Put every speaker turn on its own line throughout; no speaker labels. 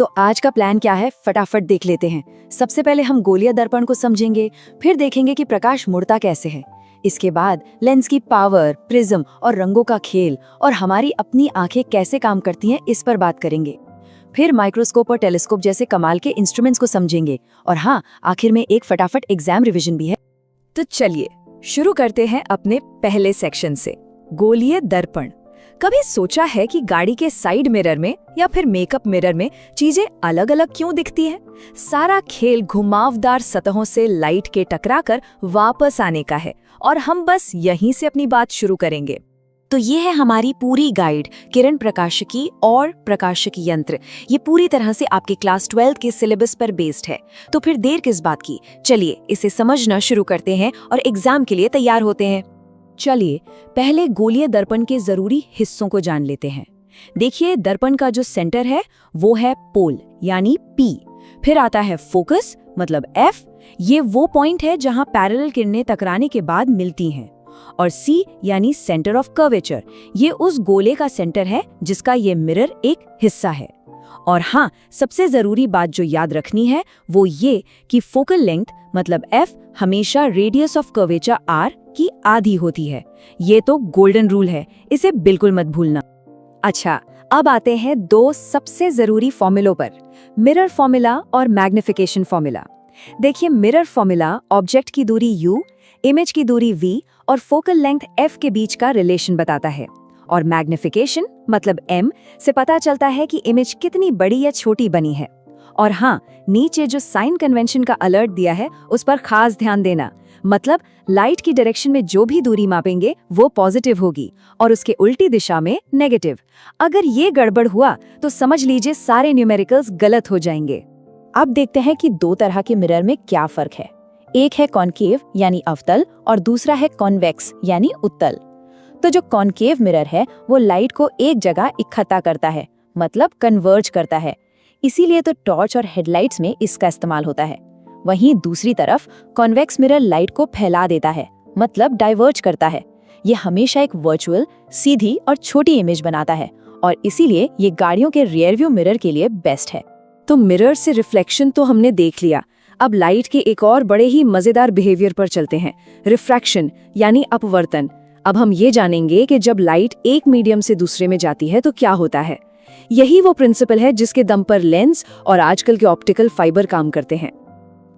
तो आज का प्लान क्या है, फटाफट देख लेते हैं। सबसे पहले हम गोलीय दर्पण को समझेंगे, फिर देखेंगे कि प्रकाश मुड़ता कैसे है। इसके बाद लेंस की पावर, प्रिज्म और रंगों का खेल और हमारी अपनी आंखें कैसे काम करती हैं, इस पर बात करेंगे। फिर माइक्रोस्कोप और टेलीस्कोप जैसे कमाल के इंस्ट्रूमेंट्स को समझेंगे। और हाँ, आखिर में एक फटाफट एग्जाम रिवीजन भी है।
तो चलिए शुरू करते हैं अपने पहले सेक्शन से, गोलीय दर्पण। कभी सोचा है कि गाड़ी के साइड मिरर में या फिर मेकअप मिरर में चीजें अलग अलग क्यों दिखती हैं? सारा खेल घुमावदार सतहों से लाइट के टकराकर वापस आने का है और हम बस यहीं से अपनी बात शुरू करेंगे।
तो ये है हमारी पूरी गाइड, किरण प्रकाशिकी और प्रकाशक यंत्र। ये पूरी तरह से आपके क्लास 12 के सिलेबस पर बेस्ड है। तो फिर देर किस बात की, चलिए इसे समझना शुरू करते हैं और एग्जाम के लिए तैयार होते हैं। चलिए पहले गोलीय दर्पण के जरूरी हिस्सों को जान लेते हैं। देखिए, दर्पण का जो सेंटर है वो है पोल यानी P। फिर आता है फोकस मतलब F। ये वो पॉइंट है जहां पैरेलल किरणें टकराने के बाद मिलती हैं। और C यानी सेंटर ऑफ कर्वेचर, ये उस गोले का सेंटर है जिसका ये मिरर एक हिस्सा है। और हाँ, सबसे जरूरी बात जो याद रखनी है वो ये कि फोकल लेंथ मतलब F हमेशा रेडियस ऑफ कर्वेचर R की आधी होती है। ये तो गोल्डन रूल है, इसे बिल्कुल मत भूलना। अच्छा, अब आते हैं दो सबसे जरूरी फॉर्मूलों पर, मिरर फॉर्मूला और मैग्निफिकेशन फॉर्मूला। देखिए, मिरर फॉर्मूला ऑब्जेक्ट की दूरी U, इमेज की दूरी V और फोकल लेंथ F के बीच का रिलेशन बताता है। और मैग्निफिकेशन मतलब M से पता चलता है कि इमेज कितनी बड़ी या छोटी बनी है। और हाँ, नीचे जो साइन कन्वेंशन का अलर्ट दिया है उस पर खास ध्यान देना। मतलब लाइट की डायरेक्शन में जो भी दूरी मापेंगे वो पॉजिटिव होगी और उसके उल्टी दिशा में नेगेटिव। अगर ये गड़बड़ हुआ तो समझ लीजिए सारे न्यूमेरिकल्स गलत हो जाएंगे। अब देखते हैं कि दो तरह के मिरर में क्या फर्क है। एक है कॉनकेव यानी अवतल और दूसरा है कॉन्वेक्स यानी उत्तल। तो जो कॉनकेव मिरर है वो लाइट को एक जगह इकट्ठा करता है, मतलब कन्वर्ज करता है। इसीलिए तो टॉर्च और हेडलाइट्स में इसका इस्तेमाल होता है। वहीं दूसरी तरफ कॉन्वेक्स मिरर लाइट को फैला देता है, मतलब डाइवर्ज करता है। ये हमेशा एक वर्चुअल, सीधी और छोटी इमेज बनाता है और इसीलिए ये गाड़ियों के रियर व्यू मिरर के लिए बेस्ट है।
तो मिरर से रिफ्लेक्शन तो हमने देख लिया। अब लाइट के एक और बड़े ही मजेदार बिहेवियर पर चलते हैं, रिफ्रैक्शन यानी अपवर्तन। अब हम ये जानेंगे कि जब लाइट एक मीडियम से दूसरे में जाती है तो क्या होता है। यही वो प्रिंसिपल है जिसके दम पर लेंस और आजकल के ऑप्टिकल फाइबर काम करते हैं।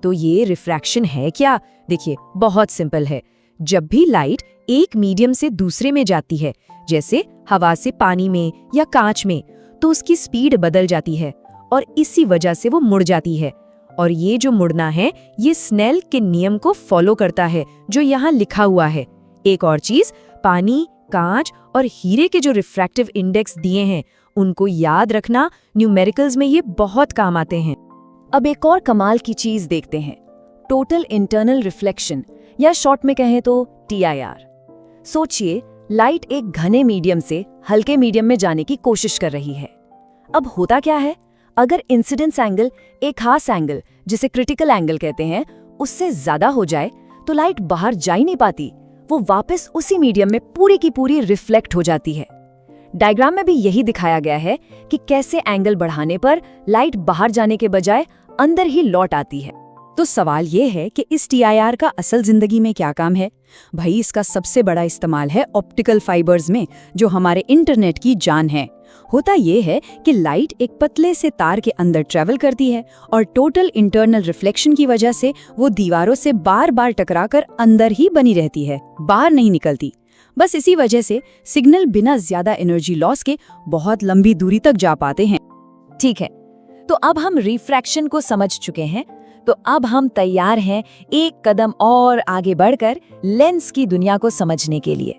तो ये रिफ्रैक्शन है क्या? देखिए, बहुत सिंपल है। जब भी लाइट एक मीडियम से दूसरे में जाती है, जैसे हवा से पानी में या कांच में, तो उसकी स्पीड बदल जाती है और इसी वजह से वो मुड़ जाती है। और ये जो मुड़ना है ये स्नेल के नियम को फॉलो करता है जो यहाँ लिखा हुआ है। एक और चीज, पानी, कांच और हीरे के जो रिफ्रैक्टिव इंडेक्स दिए हैं उनको याद रखना, न्यूमेरिकल्स में ये बहुत काम आते हैं।
अब एक और कमाल की चीज देखते हैं, टोटल इंटरनल रिफ्लेक्शन या शॉर्ट में कहें तो TIR। सोचिए, लाइट एक घने मीडियम से हल्के मीडियम में जाने की कोशिश कर रही है। अब होता क्या है, अगर इंसिडेंस एंगल एक खास एंगल जिसे क्रिटिकल एंगल कहते हैं उससे ज्यादा हो जाए तो लाइट बाहर जा ही नहीं पाती, वो वापस उसी मीडियम में पूरी की पूरी रिफ्लेक्ट हो जाती है। डायग्राम में भी यही दिखाया गया है कि कैसे एंगल बढ़ाने पर लाइट बाहर जाने के बजाय अंदर ही लौट आती है।
तो सवाल ये है कि इस TIR का असल जिंदगी में क्या काम है? भाई, इसका सबसे बड़ा इस्तेमाल है ऑप्टिकल फाइबर्स में, जो हमारे इंटरनेट की जान है। होता ये है कि लाइट एक पतले से तार के अंदर ट्रेवल करती है और टोटल इंटरनल रिफ्लेक्शन की वजह से वो दीवारों से बार बार टकराकर अंदर ही बनी रहती है, बाहर नहीं निकलती। बस इसी वजह से सिग्नल बिना ज्यादा एनर्जी लॉस के बहुत लंबी दूरी तक जा पाते हैं।
ठीक है, तो अब हम रिफ्रैक्शन को समझ चुके हैं, तो अब हम तैयार हैं एक कदम और आगे बढ़कर लेंस की दुनिया को समझने के लिए।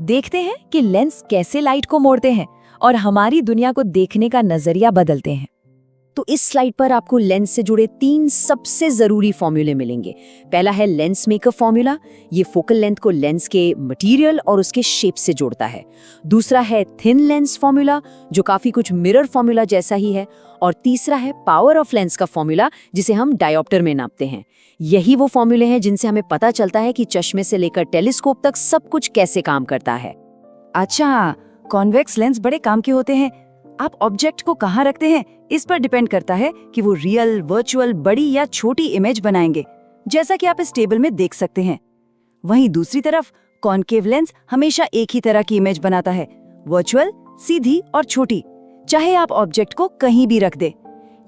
देखते हैं कि लेंस कैसे लाइट को मोड़ते हैं और हमारी दुनिया को देखने का नजरिया बदलते हैं। तो इस स्लाइड पर आपको लेंस से जुड़े 3 सबसे जरूरी फॉर्मूले मिलेंगे। पहला है लेंस मेकर फॉर्मूला, ये फोकल लेंथ को लेंस के मटेरियल और उसके शेप से जोड़ता है। दूसरा है थिन लेंस फॉर्मूला, जो काफी कुछ मिरर फॉर्मूला जैसा ही है। और तीसरा है पावर ऑफ लेंस का फॉर्मूला, जिसे हम डायोप्टर में नापते हैं। यही वो फॉर्मूले हैं जिनसे हमें पता चलता है कि चश्मे से लेकर टेलीस्कोप तक सब कुछ कैसे काम करता है।
अच्छा, कॉन्वेक्स लेंस बड़े काम के होते हैं। आप ऑब्जेक्ट को कहाँ रखते हैं
इस पर डिपेंड करता है कि वो रियल, वर्चुअल, बड़ी या छोटी इमेज बनाएंगे, जैसा कि आप इस टेबल में देख सकते हैं। वहीं दूसरी तरफ कॉन्केव लेंस हमेशा एक ही तरह की इमेज बनाता है, वर्चुअल, सीधी और छोटी, चाहे आप ऑब्जेक्ट को कहीं भी रख दे।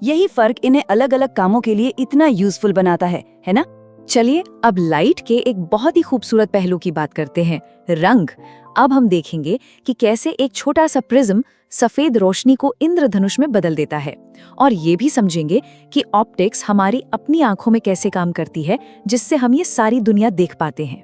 यही फर्क इन्हें अलग अलग कामों के लिए इतना यूजफुल बनाता है ना?
चलिए अब लाइट के एक बहुत ही खूबसूरत पहलू की बात करते हैं, रंग। अब हम देखेंगे कि कैसे एक छोटा सा प्रिज्म सफेद रोशनी को इंद्रधनुष में बदल देता है, और ये भी समझेंगे कि ऑप्टिक्स हमारी अपनी आंखों में कैसे काम करती है, जिससे हम ये सारी दुनिया देख पाते हैं।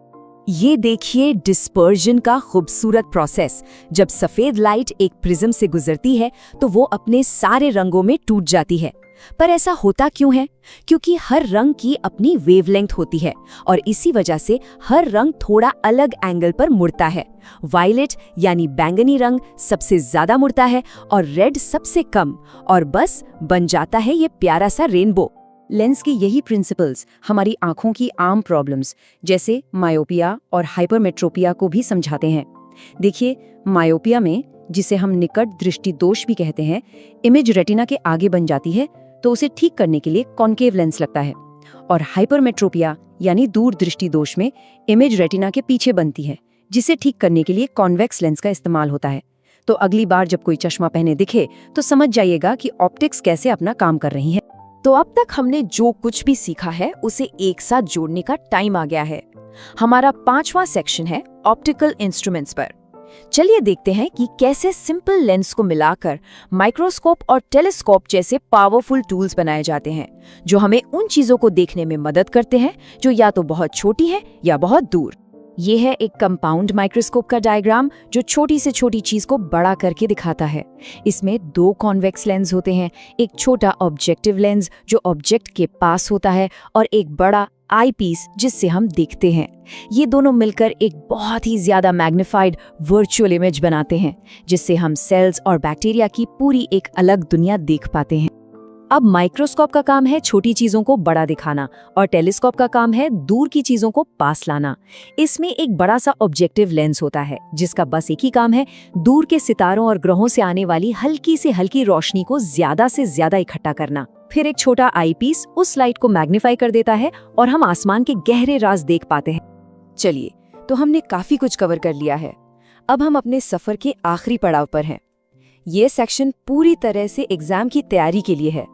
ये देखिए डिस्पर्जन का खूबसूरत प्रोसेस। जब सफेद लाइट एक प्रिज्म से गुजरती है तो वो अपने सारे रंगों में टूट जाती है। पर ऐसा होता क्यों है? क्योंकि हर रंग की अपनी वेवलेंथ होती है और इसी वजह से हर रंग थोड़ा अलग एंगल पर मुड़ता है। वायलेट यानी बैंगनी रंग सबसे ज्यादा मुड़ता है और रेड सबसे कम, और बस बन जाता है ये प्यारा सा रेनबो। लेंस की यही प्रिंसिपल्स हमारी आंखों की आम प्रॉब्लम्स जैसे मायोपिया और हाइपरमेट्रोपिया को भी समझाते हैं। देखिए, मायोपिया में, जिसे हम निकट दृष्टि दोष भी कहते हैं, इमेज रेटिना के आगे बन जाती है, तो उसे ठीक करने के लिए कॉन्केव लेंस लगता है। और हाइपरमेट्रोपिया यानी दूर दृष्टि दोष में इमेज रेटिना के पीछे बनती है, जिसे ठीक करने के लिए कॉन्वेक्स लेंस का इस्तेमाल होता है। तो अगली बार जब कोई चश्मा पहने दिखे तो समझ जाइएगा कि ऑप्टिक्स कैसे अपना काम कर रही है।
तो अब तक हमने जो कुछ भी सीखा है उसे एक साथ जोड़ने का टाइम आ गया है। हमारा 5वां सेक्शन है ऑप्टिकल इंस्ट्रूमेंट्स पर। चलिए देखते हैं कि कैसे सिंपल लेंस को मिलाकर माइक्रोस्कोप और टेलीस्कोप जैसे पावरफुल टूल्स बनाए जाते हैं, जो हमें उन चीजों को देखने में मदद करते हैं जो या तो बहुत छोटी हैं या बहुत दूर। ये है एक कंपाउंड माइक्रोस्कोप का डायग्राम, जो छोटी से छोटी चीज को बड़ा करके दिखाता है। इसमें 2 कॉन्वेक्स लेंस होते हैं, एक छोटा ऑब्जेक्टिव लेंस जो ऑब्जेक्ट के पास होता है, और एक बड़ा आई पीस जिससे हम देखते हैं। ये दोनों मिलकर एक बहुत ही ज्यादा मैग्निफाइड वर्चुअल इमेज बनाते हैं, जिससे हम सेल्स और बैक्टीरिया की पूरी एक अलग दुनिया देख पाते हैं।
अब माइक्रोस्कोप का काम है छोटी चीजों को बड़ा दिखाना, और टेलीस्कोप का काम है दूर की चीजों को पास लाना। इसमें एक बड़ा सा ऑब्जेक्टिव लेंस होता है, जिसका बस एक ही काम है, दूर के सितारों और ग्रहों से आने वाली हल्की से हल्की रोशनी को ज्यादा से ज्यादा इकट्ठा करना। फिर एक छोटा आई पीस उस लाइट को मैग्नीफाई कर देता है और हम आसमान के गहरे राज देख पाते हैं। चलिए, तो हमने काफी कुछ कवर कर लिया है। अब हम अपने सफर के आखिरी पड़ाव पर हैं। ये सेक्शन पूरी तरह से एग्जाम की तैयारी के लिए है,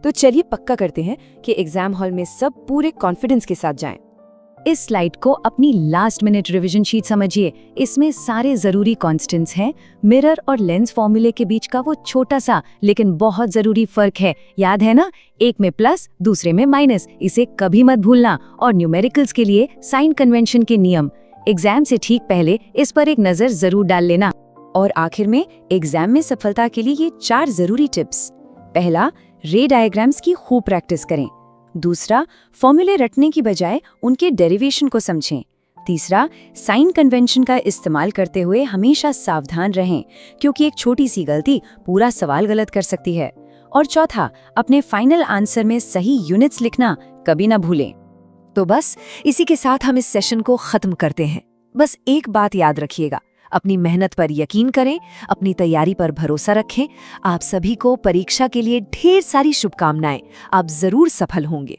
तो चलिए पक्का करते हैं कि एग्जाम हॉल में सब पूरे कॉन्फिडेंस के साथ जाएं। इस स्लाइड को अपनी लास्ट मिनट रिवीजन शीट समझिए। इसमें सारे जरूरी कांस्टेंट्स हैं। मिरर और लेंस फॉर्मूले के बीच का वो छोटा सा लेकिन बहुत जरूरी फर्क है, याद है ना? एक में प्लस, दूसरे में माइनस, इसे कभी मत भूलना। और न्यूमेरिकल्स के लिए साइन कन्वेंशन के नियम। एग्जाम से ठीक पहले इस पर एक नजर जरूर डाल लेना। और आखिर में एग्जाम में सफलता के लिए ये 4 जरूरी टिप्स। पहला, रे डायग्राम्स की खूब प्रैक्टिस करें। दूसरा, फॉर्मूले रटने की बजाय उनके डेरिवेशन को समझें। तीसरा, साइन कन्वेंशन का इस्तेमाल करते हुए हमेशा सावधान रहें, क्योंकि एक छोटी सी गलती पूरा सवाल गलत कर सकती है। और चौथा, अपने फाइनल आंसर में सही यूनिट्स लिखना कभी ना भूलें। तो बस इसी के साथ हम इस सेशन को खत्म करते हैं। बस एक बात याद रखिएगा, अपनी मेहनत पर यकीन करें, अपनी तैयारी पर भरोसा रखें। आप सभी को परीक्षा के लिए ढेर सारी शुभकामनाएं। आप जरूर सफल होंगे।